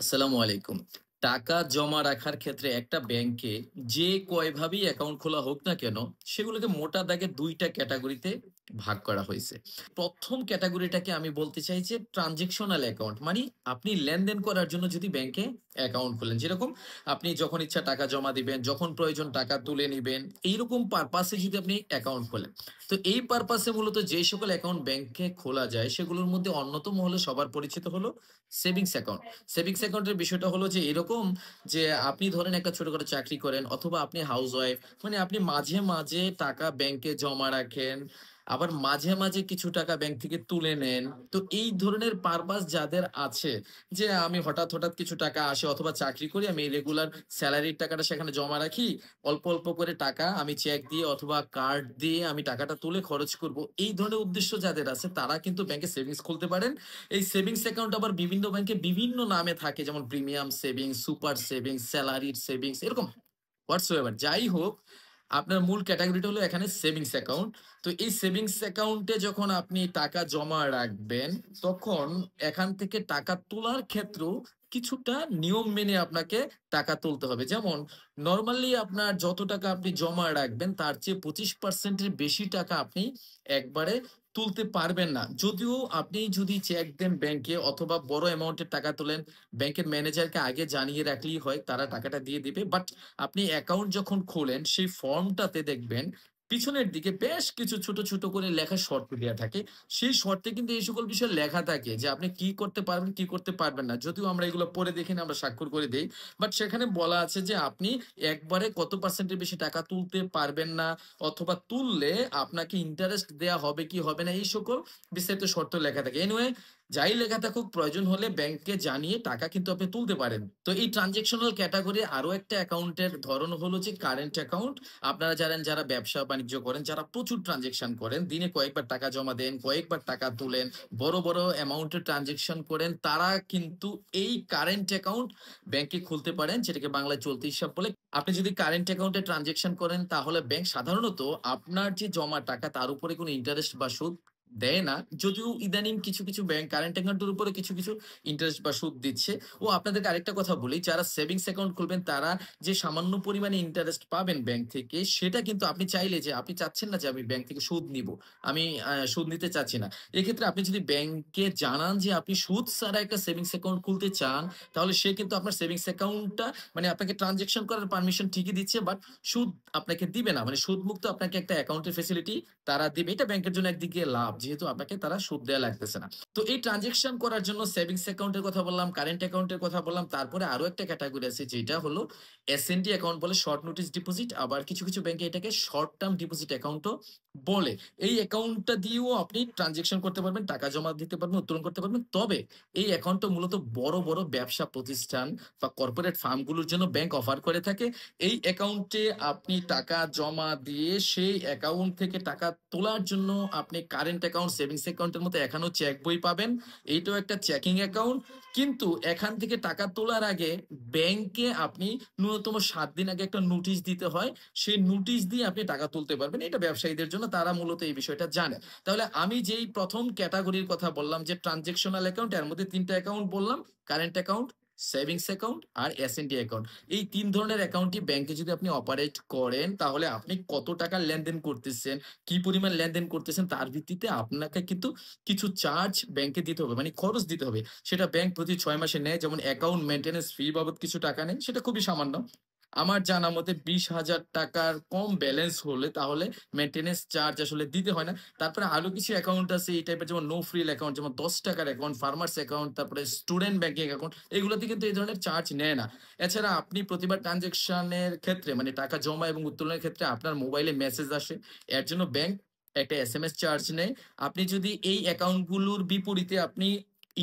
আসসালামু আলাইকুম। টাকা জমা রাখার ক্ষেত্রে একটা ব্যাংকে যে কয়ভাবেই অ্যাকাউন্ট খোলা হোক না কেন, সেগুলোকে মোটা দাগে ২ টা ক্যাটেগরিতে ভাগ করা হইছে। ১ম ক্যাটেগরিটাকে আমি বলতে চাই যে ট্রান্সেকশনাল অ্যাকাউন্ট। মানি আপনি লেনদেন করার জন্য যদি ব্যাংকে অ্যাকাউন্ট খোলেন। যেরকম আপনি যখন ইচ্ছা টাকা জমা দিবেন, যখন প্রয়োজন টাকা তুলে নিবেন। এইরকম পারপাসে যদি আপনি অ্যাকাউন্ট খোলেন। তো এই পারপাসে মূলত যে সকল অ্যাকাউন্ট ব্যাংকে খোলা যায়, সেগুলোর মধ্যে অন্যতম হলো সবার পরিচিত হলো সেভিংস অ্যাকাউন্ট। সেভিংস অ্যাকাউন্টের বিষয়টা হলো যে এরকম যে আপনি ধরেন একটা ছোটখাটো চাকরি করেন অথবা আপনি হাউসওয়াইফ, মানে আপনি মাঝে মাঝে টাকা ব্যাংকে জমা রাখেন, আবার মাঝে মাঝে কিছু টাকা ব্যাংক থেকে তুলে নেন। তো এই ধরনের পারপাস যাদের আছে, যে আমি হঠাৎ হঠাৎ কিছু টাকা আসে অথবা চাকরি করি, আমি রেগুলার স্যালারির টাকাটা সেখানে জমা রাখি, অল্প অল্প করে টাকা আমি চেক দিয়ে অথবা কার্ড দিয়ে আমি টাকাটা তুলে খরচ করব, এই ধরনের উদ্দেশ্য যাদের আছে তারা কিন্তু ব্যাংকে সেভিংস খুলতে পারেন। এই সেভিংস অ্যাকাউন্ট আবার বিভিন্ন ব্যাংকে বিভিন্ন নামে থাকে, যেমন প্রিমিয়াম সেভিংস, সুপার সেভিংস, স্যালারির সেভিংস, এরকম হোয়াটসোএভার যাই হোক, আপনার মূল ক্যাটাগরিটা হলো এখানে সেভিংস অ্যাকাউন্ট। তো এই সেভিংস অ্যাকাউন্টে যখন আপনি টাকা জমা রাখবেন, তখন এখান থেকে টাকা তোলার ক্ষেত্রেও কিছুটা নিয়ম মেনে আপনাকে টাকা তুলতে হবে। যেমন নরমালি আপনার যত টাকা আপনি জমা রাখবেন, তার চেয়ে 25% এর বেশি টাকা আপনি একবারে তুলতে পারবেন না। যদিও আপনি যদি চেক দেন ব্যাংকে অথবা বড় অ্যামাউন্টের টাকা তোলেন, ব্যাংকের ম্যানেজারকে আগে জানিয়ে রাখলেই হয়, তারা টাকাটা দিয়ে দিবে। বাট আপনি অ্যাকাউন্ট যখন খোলেন, সেই ফর্মটাতে দেখবেন পিছনের দিকে বেশ কিছু ছোট ছোট করে লেখা শর্ত দেওয়া থাকে। সেই শর্তে কিন্তু এই সকল বিষয় লেখা থাকে যে আপনি কি করতে পারবেন, কি করতে পারবেন না। যদিও আমরা এগুলো পড়ে দেখি না, আমরা স্বাক্ষর করে দেই। বাট সেখানে বলা আছে যে আপনি একবারে কত পার্সেন্টের বেশি টাকা তুলতে পারবেন না, অথবা তুললে আপনাকে ইন্টারেস্ট দেয়া হবে কি হবে না, এই সকল বিস্তারিত শর্ত লেখা থাকে। এনিওয়ে, যাই লেখা থাকুক, প্রয়োজন হলে ব্যাংককে জানিয়ে টাকা কিন্তু আপনি তুলতে পারেন। তো এই ট্রানজেকশনাল ক্যাটাগরি আরো একটা অ্যাকাউন্টের ধরন হলো যে কারেন্ট অ্যাকাউন্ট। আপনারা জানেন যারা ব্যবসা বাণিজ্য করেন, যারা প্রচুর ট্রানজেকশন করেন, দিনে কয়েকবার টাকা জমা দেন, কয়েকবার টাকা তুলেন, বড় বড় অ্যামাউন্টের ট্রানজেকশন করেন, তারা কিন্তু এই কারেন্ট অ্যাকাউন্ট ব্যাংকে খুলতে পারেন, যেটাকে বাংলায় চলতি হিসাব বলে। আপনি যদি কারেন্ট অ্যাকাউন্টে ট্রানজেকশন করেন, তাহলে ব্যাংক সাধারণত আপনার যে জমা টাকা তার উপরে কোনো ইন্টারেস্ট বা সুদ দেয় না। যদিও ইদানিং কিছু কিছু ব্যাংক কারেন্ট অ্যাকাউন্টের উপরে কিছু কিছু ইন্টারেস্ট বা সুদ দিচ্ছে। ও আপনাদেরকে আরেকটা কথা বলি, যারা সেভিংস অ্যাকাউন্ট খুলবেন তারা যে সামান্য পরিমাণে ইন্টারেস্ট পাবেন ব্যাংক থেকে, সেটা কিন্তু আপনি চাইলে, যে আপনি চাচ্ছেন না যে আমি ব্যাংক থেকে সুদ নিব, আমি সুদ নিতে চাচ্ছি না, এক্ষেত্রে আপনি যদি ব্যাংকে জানান যে আপনি সুদ ছাড়া একটা সেভিংস অ্যাকাউন্ট খুলতে চান, তাহলে সে কিন্তু আপনার সেভিংস অ্যাকাউন্টটা, মানে আপনাকে ট্রানজেকশন করার পারমিশন ঠিকই দিচ্ছে, বাট সুদ আপনাকে দিবে না। মানে সুদমুক্ত আপনাকে একটা অ্যাকাউন্টের ফেসিলিটি তারা দিবে। এটা ব্যাংকের জন্য একদিকে লাভ, যেহেতু আপনাকে তারা সুদ দেয়া লাগতেছে না। তো এই ট্রানজেকশন করার জন্য সেভিংস অ্যাকাউন্টের কথা বললাম, কারেন্ট অ্যাকাউন্টের কথা বললাম, তারপরে আরো একটা ক্যাটাগরি আছে যেটা হলো এসএনডি অ্যাকাউন্ট বলে, শর্ট নোটিস ডিপোজিট। আবার কিছু কিছু ব্যাংকে এটাকে শর্ট টার্ম ডিপোজিট অ্যাকাউন্টও বলে। এই অ্যাকাউন্টটা দিয়েও আপনি ট্রানজেকশন করতে পারবেন, টাকা জমা দিতে পারবেন, উত্তোলন করতে পারবেন। তবে এই অ্যাকাউন্টটা মূলত বড় বড় ব্যবসা প্রতিষ্ঠান বা কর্পোরেট ফার্মগুলোর জন্য ব্যাংক অফার করে থাকে। এই অ্যাকাউন্টে আপনি টাকা জমা দিয়ে সেই অ্যাকাউন্ট থেকে টাকা তোলার জন্য আপনি কারেন্ট অ্যাকাউন্ট, সেভিংস অ্যাকাউন্টের মতো এখানেও চেক বই পাবেন। এইটাও একটা চেকিং অ্যাকাউন্ট। কিন্তু এখান থেকে টাকা তোলার আগে ব্যাংকে আপনি ন্যূনতম ৭ দিন আগে একটা নোটিশ দিতে হয়। সেই নোটিশ দিয়ে আপনি টাকা তুলতে পারবেন। এটা ব্যবসায়ীদের জন্য, তারা মূলত এই বিষয়টা জানে। তাহলে আমি যেই ১ম ক্যাটেগরির কথা বললাম যে ট্রান্সেকশনাল অ্যাকাউন্ট, এর মধ্যে ৩ টা অ্যাকাউন্ট বললাম, কারেন্ট অ্যাকাউন্ট, সেভিংস অ্যাকাউন্ট আর এস&ডি অ্যাকাউন্ট। এই ৩ ধরনের অ্যাকাউন্টই ব্যাংকে যদি আপনি অপারেট করেন, তাহলে আপনি কত টাকা লেনদেন করতেছেন, কি পরিমাণ লেনদেন করতেছেন, তার ভিত্তিতে আপনাকে কিন্তু কিছু চার্জ ব্যাংকে দিতে হবে, মানে খরচ দিতে হবে। সেটা ব্যাংক প্রতি ৬ মাসে নেয়। যেমন অ্যাকাউন্ট মেইনটেন্যান্স ফি বাবদ কিছু টাকা নেয়, সেটা খুবই সামান্য। আমার জানা মতে ২০,০০০ টাকার কম ব্যালেন্স হলে তাহলে মেইনটেন্যান্স চার্জ আসলে দিতে হয় না। তারপরে আরো কিছু অ্যাকাউন্ট আছে এই টাইপের, যেমন নো ফ্রিল অ্যাকাউন্ট, যেমন ৳১০ অ্যাকাউন্ট, ফার্মার্স অ্যাকাউন্ট, তারপরে স্টুডেন্ট ব্যাংকিং অ্যাকাউন্ট, এগুলোতে কিন্তু এই ধরনের চার্জ নেয় না। এছাড়া আপনি প্রতিবার ট্রান্সেকশনের ক্ষেত্রে, মানে টাকা জমা এবং উত্তোলনের ক্ষেত্রে আপনার মোবাইলে মেসেজ আসে। এর জন্য ব্যাংক একটা এসএমএস চার্জ নেয়। আপনি যদি এই অ্যাকাউন্টগুলোর বিপরীতে আপনি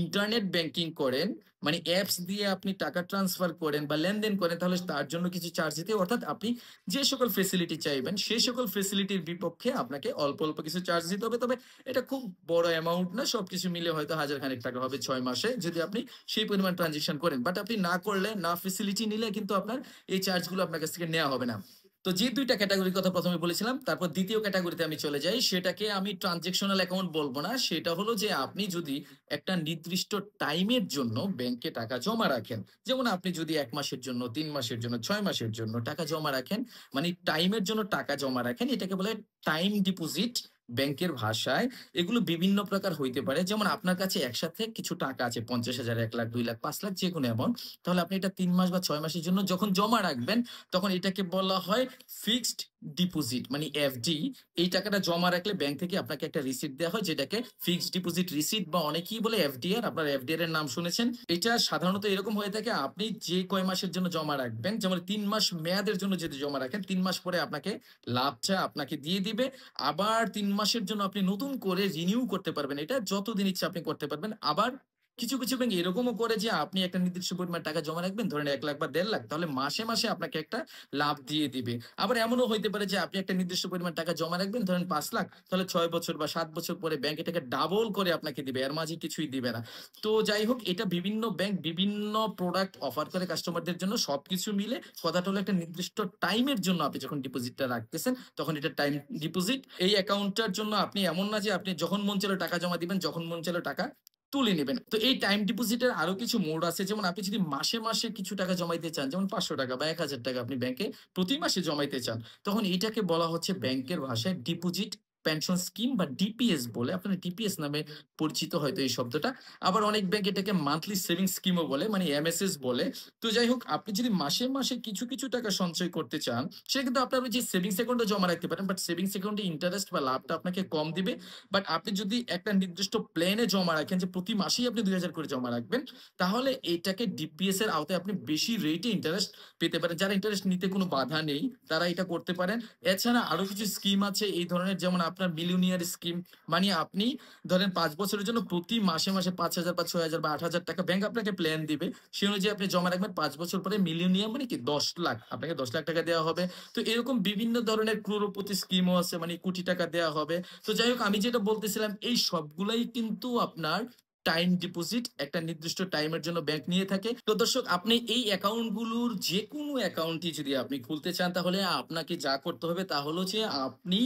ইন্টারনেট ব্যাংকিং করেন, মানে অ্যাপস দিয়ে আপনি টাকা ট্রান্সফার করেন বা লেনদেন করেন, তাহলে তার জন্য কিছু চার্জ দিতে হয়। অর্থাৎ আপনি যে সকল ফেসিলিটি চাইবেন, সেই সকল ফেসিলিটির বিপক্ষে আপনাকে অল্প অল্প কিছু চার্জ দিতে হবে। তবে এটা খুব বড় অ্যামাউন্ট না, সবকিছু মিলে হয়তো হাজার খানেক টাকা হবে ৬ মাসে, যদি আপনি সেই পরিমাণ ট্রানজেকশন করেন। বাট আপনি না করলে, না ফেসিলিটি নিলে কিন্তু আপনার এই চার্জগুলো আপনার কাছ থেকে নেওয়া হবে না। তো যে ২ টা ক্যাটেগরির কথা ১ম এ বলেছিলাম, তারপর ২য় ক্যাটেগরিতে আমি চলে যাই। সেটাকে আমি ট্রান্সেকশনাল অ্যাকাউন্ট বলব না। সেটা হলো যে আপনি যদি একটা নির্দিষ্ট টাইমের জন্য ব্যাংকে টাকা জমা রাখেন। যেমন আপনি যদি ১ মাসের জন্য, ৩ মাসের জন্য, ৬ মাসের জন্য টাকা জমা রাখেন, মানে টাইমের জন্য টাকা জমা রাখেন, এটাকে বলে টাইম ডিপোজিট ব্যাংকের ভাষায়। এগুলো বিভিন্ন প্রকার হইতে পারে। যেমন আপনার কাছে একসাথে কিছু টাকা আছে ৫০,০০০, ১,০০,০০০, ২,০০,০০০, ৫,০০,০০০ যেকোনো অ্যামাউন্ট। তাহলে আপনি এটা ৩ মাস বা ৬ মাসের জন্য যখন জমা রাখবেন তখন এটাকে বলা হয় ফিক্সড ডিপোজিট মানে এফডি। এই টাকাটা জমা রাখলে ব্যাংক থেকে আপনাকে একটা রিসিট দেওয়া হয় যেটাকে ফিক্সড ডিপোজিট রিসিট বা অনেকেই বলে এফডিআর। আপনার এফডিআর এর নাম শুনেছেন। এটা সাধারণত এরকম হয়ে থাকে, আপনি যে কয় মাসের জন্য জমা রাখবেন, যেমন ৩ মাস মেয়াদের জন্য যদি জমা রাখেন, ৩ মাস পরে আপনাকে লাভটা আপনাকে দিয়ে দিবে। আবার ৩ মাসের জন্য আপনি নতুন করে রিনিউ করতে পারবেন। এটা যতদিন ইচ্ছা আপনি করতে পারবেন। আবার কিছু ব্যাংক এরকমও করে যে আপনি একটা নির্দিষ্ট পরিমাণ টাকা জমা রাখবেন, ধরেন ১,০০,০০০ বা ১,৫০,০০০, তাহলে মাসে আপনাকে একটা লাভ দিয়ে দিবে। আবার এমনও হইতে পারে যে আপনি একটা নির্দিষ্ট পরিমাণ টাকা জমা রাখবেন, ধরেন ৫,০০,০০০, তাহলে ৬ বছর বা ৭ বছর পরে ব্যাংক এটাকে ডাবল করে আপনাকে দিবে। এর মাঝে কিছুই দিবে না। তো যাই হোক, এটা বিভিন্ন ব্যাংক বিভিন্ন প্রোডাক্ট অফার করে কাস্টমারদের জন্য। সবকিছু মিলে কথাটা হলো একটা নির্দিষ্ট টাইমের জন্য আপনি যখন ডিপোজিটটা রাখতেছেন, তখন এটা টাইম ডিপোজিট। এই অ্যাকাউন্টটার জন্য আপনি এমন না যে আপনি যখন মন চাইলো টাকা জমা দিবেন, যখন মন চাইলো টাকা তুলে নিবেন। তো এই টাইম ডিপোজিটের আরো কিছু মোড আছে। যেমন আপনি যদি মাসে কিছু টাকা জমাইতে চান, যেমন ৳৫০০ বা ৳১,০০০ আপনি ব্যাংকে প্রতি মাসে জমাইতে চান, তখন এটাকে বলা হচ্ছে ব্যাংকের ভাষায় ডিপোজিট পেনশন স্কিম বা ডিপিএস বলে। আপনারা ডিপিএস নামে পরিচিত হয়তো এই শব্দটা। আবার অনেক ব্যাংক এটাকে মান্থলি সেভিংস স্কিমও বলে, মানে এমএসএস বলে। তো যাই হোক, আপনি যদি মাসে কিছু টাকা সঞ্চয় করতে চান, সেক্ষেত্রে আপনার ওই যে সেভিংস অ্যাকাউন্টে জমা রাখতে পারেন। বাট সেভিংস অ্যাকাউন্টে ইন্টারেস্ট বা লাভটা আপনাকে কম দিবে। বাট আপনি যদি একটা নির্দিষ্ট প্ল্যানে জমা রাখেন যে প্রতি মাসেই আপনি ২,০০০ করে জমা রাখবেন, তাহলে এটাকে ডিপিএস এর আওতায় আপনি বেশি রেটে ইন্টারেস্ট পেতে পারেন। যারা ইন্টারেস্ট নিতে কোনো বাধা নেই, তারা এটা করতে পারেন। এছাড়া আরো কিছু স্কিম আছে এই ধরনের, যেমন আপনার মিলিওনিয়ার স্কিম। মানে আপনি ধরেন ৫ বছরের জন্য প্রতি মাসে ৫,০০০ বা ৬,০০০ বা ৮,০০০ টাকা ব্যাংক আপনাকে প্ল্যান দিবে। সে অনুযায়ী আপনি জমা রাখবেন। ৫ বছর পরে মিলিওনিয়ার মানে কি ১০,০০,০০০, আপনাকে ১০,০০,০০০ টাকা দেওয়া হবে। তো এরকম বিভিন্ন ধরনের ক্রোড়পতি স্কিমও আছে, মানে কোটি টাকা দেওয়া হবে। তো যাই হোক, আমি যেটা বলতেছিলাম এই সবগুলাই কিন্তু আপনার টাইম ডিপোজিট একটা নির্দিষ্ট টাইমের জন্য ব্যাংক নিয়ে থাকে। তো দর্শক, আপনি এই অ্যাকাউন্ট গুলোর যেকোনো অ্যাকাউন্টই যদি আপনি খুলতে চান, তাহলে আপনাকে যা করতে হবে তা হলো যে আপনি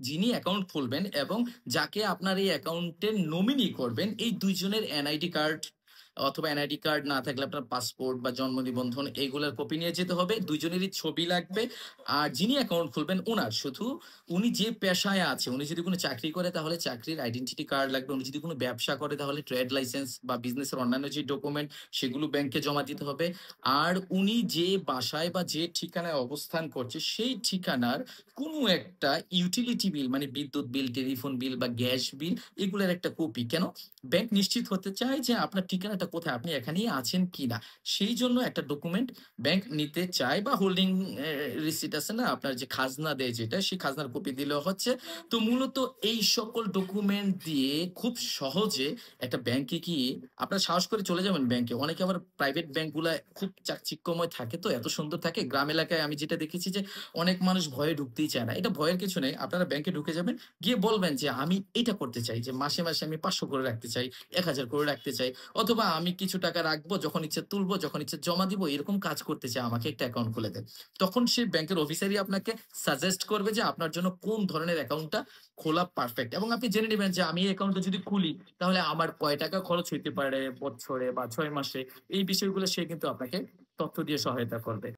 যিনি অ্যাকাউন্ট খুলবেন এবং যাকে আপনার এই অ্যাকাউন্টের নমিনি করবেন, এই ২ জনের এনআইডি কার্ড অথবা এনআইডি কার্ড না থাকলে আপনার পাসপোর্ট বা জন্ম নিবন্ধন এগুলার কপি নিয়ে যেতে হবে। ২ জনেরই ছবি লাগবে। আর যিনি অ্যাকাউন্ট খুলবেন উনার শুধু উনি যে পেশায় আছে, উনি যদি কোনো চাকরি করে তাহলে চাকরির আইডেন্টিটি কার্ড লাগবে। উনি যদি কোনো ব্যবসা করে তাহলে ট্রেড লাইসেন্স বা বিজনেসের অন্যান্য যে ডকুমেন্ট সেগুলো ব্যাংকে জমা দিতে হবে। আর উনি যে বাসায় বা যে ঠিকানায় অবস্থান করছে সেই ঠিকানার কোনো একটা ইউটিলিটি বিল মানে বিদ্যুৎ বিল, টেলিফোন বিল বা গ্যাস বিল, এগুলার একটা কপি। কেন? ব্যাংক নিশ্চিত হতে চায় যে আপনার ঠিকানাটা কোথায়, আপনি এখানেই আছেন কিনা। সেই জন্য একটা ডকুমেন্ট ব্যাংক নিতে চায়। বা হোল্ডিং রিসিট আছে না, আপনার যে খাজনা দেয় যেটা, সেই খাজনার কপি দিলেও হচ্ছে। তো মূলত এই সকল ডকুমেন্ট দিয়ে খুব সহজে একটা ব্যাংকে গিয়ে আপনারা সাহস করে চলে যাবেন ব্যাংকে। অনেকে আবার প্রাইভেট ব্যাংকগুলা খুব চাকচিক্যময় থাকে, তো এত সুন্দর থাকে। গ্রাম এলাকায় আমি যেটা দেখেছি যে অনেক মানুষ ভয়ে ঢুকতেই চায় না। এটা ভয়ের কিছু নেই। আপনারা ব্যাংকে ঢুকে যাবেন, গিয়ে বলবেন যে আমি এটা করতে চাই, যে মাসে আমি ৫০০ করে রাখতে চাই, ১,০০০ করে রাখতে চাই, অথবা আমি কিছু টাকা রাখবো, যখন ইচ্ছে তুলবো, যখন ইচ্ছে জমা দিব, এরকম কাজ করতে চাই, আমাকে একটা অ্যাকাউন্ট খুলে দেন। তখন সেই ব্যাংকের অফিসারই আপনাকে সাজেস্ট করবে যে আপনার জন্য কোন ধরনের অ্যাকাউন্টটা খোলা পারফেক্ট। এবং আপনি জেনে নিবেন যে আমি এই অ্যাকাউন্টটা যদি খুলি তাহলে আমার কয় টাকা খরচ হইতে পারে বছরে বা ৬ মাসে। এই বিষয়গুলো সে কিন্তু আপনাকে তথ্য দিয়ে সহায়তা করবে।